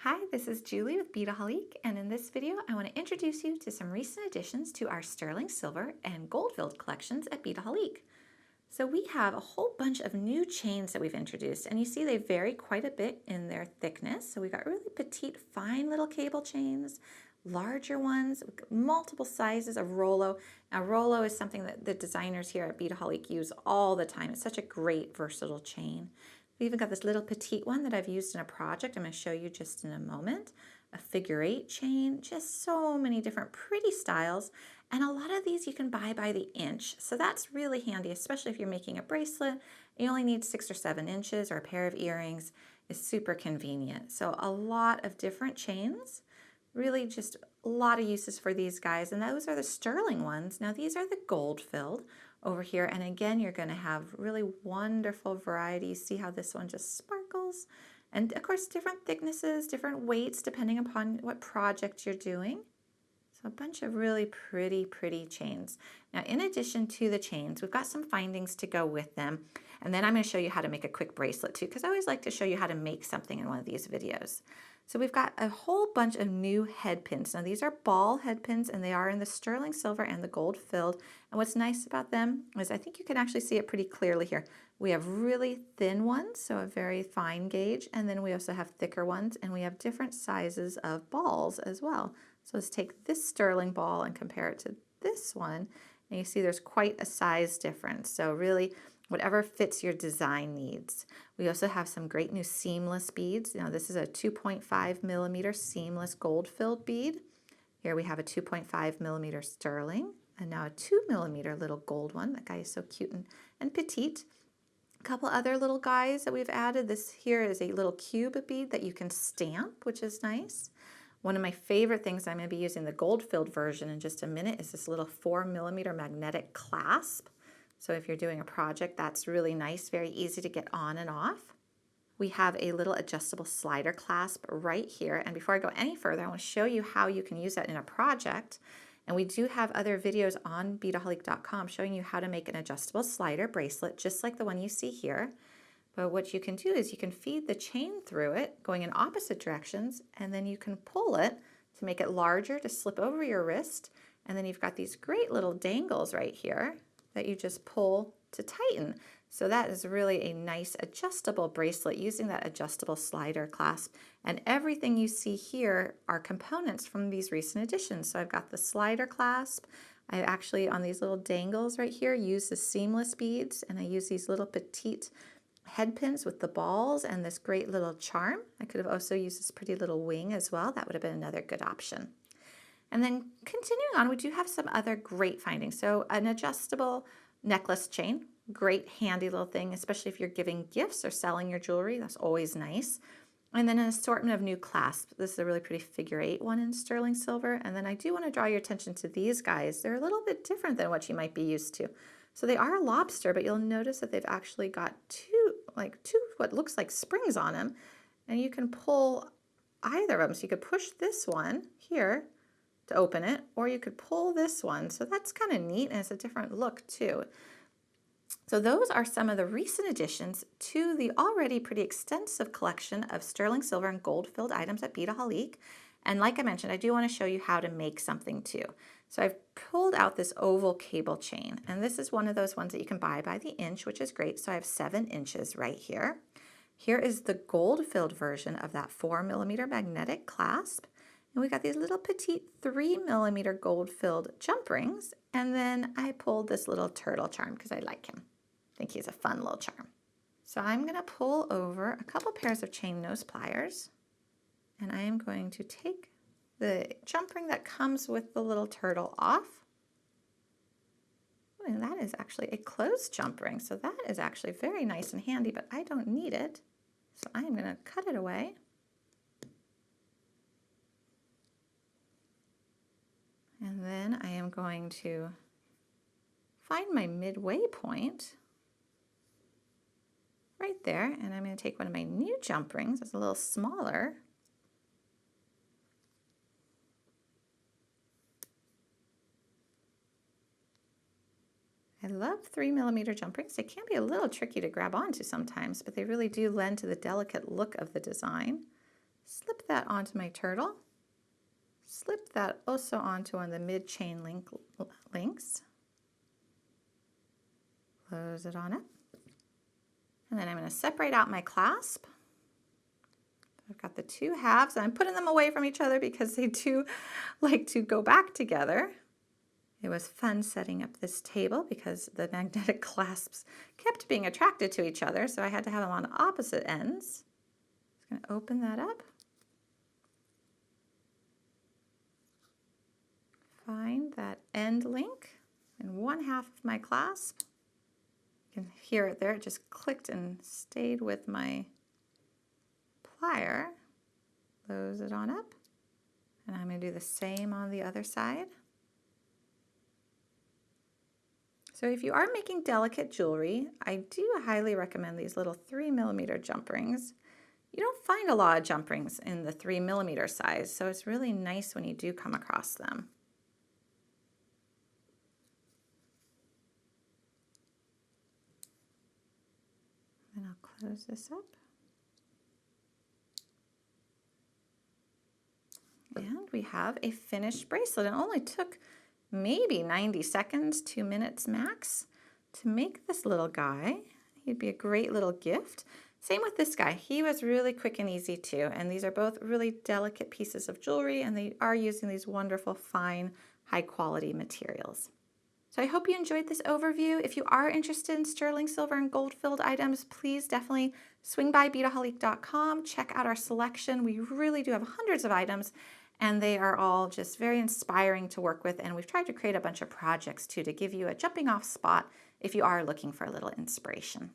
Hi, this is Julie with Beadaholique, and in this video I want to introduce you to some recent additions to our sterling silver and gold-filled collections at Beadaholique. So we have a whole bunch of new chains that we've introduced, and you see they vary quite a bit in their thickness. So we got really petite, fine little cable chains, larger ones, multiple sizes of Rollo. Now Rollo is something that the designers here at Beadaholique use all the time. It's such a great versatile chain. We even got this little petite one that I've used in a project I'm going to show you just in a moment. A figure 8 chain, just so many different pretty styles. And a lot of these you can buy by the inch. So that's really handy, especially if you're making a bracelet. You only need 6 or 7 inches, or a pair of earrings is super convenient. So a lot of different chains, really just a lot of uses for these guys. And those are the sterling ones. Now these are the gold filled over here, and again you're going to have really wonderful varieties. See how this one just sparkles, and of course different thicknesses, different weights depending upon what project you're doing. So a bunch of really pretty chains. Now in addition to the chains, we've got some findings to go with them, and then I'm going to show you how to make a quick bracelet too, because I always like to show you how to make something in one of these videos. So we've got a whole bunch of new head pins. Now these are ball head pins, and they are in the sterling silver and the gold filled. And what's nice about them is I think you can actually see it pretty clearly here. We have really thin ones, so a very fine gauge, and then we also have thicker ones, and we have different sizes of balls as well. So let's take this sterling ball and compare it to this one, and you see there's quite a size difference. So really, whatever fits your design needs. We also have some great new seamless beads. Now this is a 2.5 millimeter seamless gold filled bead. Here we have a 2.5 millimeter sterling, and now a 2 millimeter little gold one. That guy is so cute and petite. A couple other little guys that we've added. This here is a little cube bead that you can stamp, which is nice. One of my favorite things, I'm going to be using the gold filled version in just a minute, is this little 4 millimeter magnetic clasp. So if you're doing a project, that's really nice, very easy to get on and off. We have a little adjustable slider clasp right here. And before I go any further, I want to show you how you can use that in a project. And we do have other videos on beadaholique.com showing you how to make an adjustable slider bracelet, just like the one you see here. But what you can do is you can feed the chain through it, going in opposite directions, and then you can pull it to make it larger to slip over your wrist. And then you've got these great little dangles right here that you just pull to tighten. So that is really a nice adjustable bracelet using that adjustable slider clasp. And everything you see here are components from these recent additions. So I've got the slider clasp. I actually, on these little dangles right here, use the seamless beads, and I use these little petite head pins with the balls and this great little charm. I could have also used this pretty little wing as well. That would have been another good option. And then continuing on, we do have some other great findings. So an adjustable necklace chain, great handy little thing, especially if you're giving gifts or selling your jewelry. That's always nice. And then an assortment of new clasps. This is a really pretty figure 8 one in sterling silver. And then I do want to draw your attention to these guys. They're a little bit different than what you might be used to. So they are lobster, but you'll notice that they've actually got two what looks like springs on them. And you can pull either of them. So you could push this one here to open it, or you could pull this one. So that's kind of neat, and it's a different look too. So those are some of the recent additions to the already pretty extensive collection of sterling silver and gold filled items at Beadaholique. And like I mentioned, I do want to show you how to make something too. So I've pulled out this oval cable chain, and this is one of those ones that you can buy by the inch, which is great. So I have 7 inches right here. Here is the gold filled version of that 4 millimeter magnetic clasp. And we got these little petite 3 millimeter gold filled jump rings. And then I pulled this little turtle charm because I like him. I think he's a fun little charm. So I'm going to pull over a couple pairs of chain nose pliers. And I am going to take the jump ring that comes with the little turtle off. And that is actually a closed jump ring. So that is actually very nice and handy, but I don't need it. So I'm going to cut it away. And then I am going to find my midway point right there, and I'm going to take one of my new jump rings. It's a little smaller. I love 3 millimeter jump rings. They can be a little tricky to grab onto sometimes, but they really do lend to the delicate look of the design. slip that onto my turtle, slip that also onto one of the mid-chain links, close it on up, and then I'm going to separate out my clasp. I've got the two halves, and I'm putting them away from each other because they do like to go back together. It was fun setting up this table because the magnetic clasps kept being attracted to each other, so I had to have them on opposite ends. Just going to open that up. Find that end link in one half of my clasp. You can hear it there, it just clicked and stayed with my plier. Close it on up, and I'm going to do the same on the other side. So if you are making delicate jewelry, I do highly recommend these little 3mm jump rings. You don't find a lot of jump rings in the 3mm size, so it's really nice when you do come across them. And I'll close this up. And we have a finished bracelet. It only took maybe 90 seconds, 2 minutes max to make this little guy. He'd be a great little gift. Same with this guy. He was really quick and easy too. And these are both really delicate pieces of jewelry, and they are using these wonderful, fine, high quality materials. So I hope you enjoyed this overview. If you are interested in sterling silver and gold filled items, please definitely swing by Beadaholique.com. Check out our selection. We really do have hundreds of items, and they are all just very inspiring to work with. And we've tried to create a bunch of projects too to give you a jumping off spot if you are looking for a little inspiration.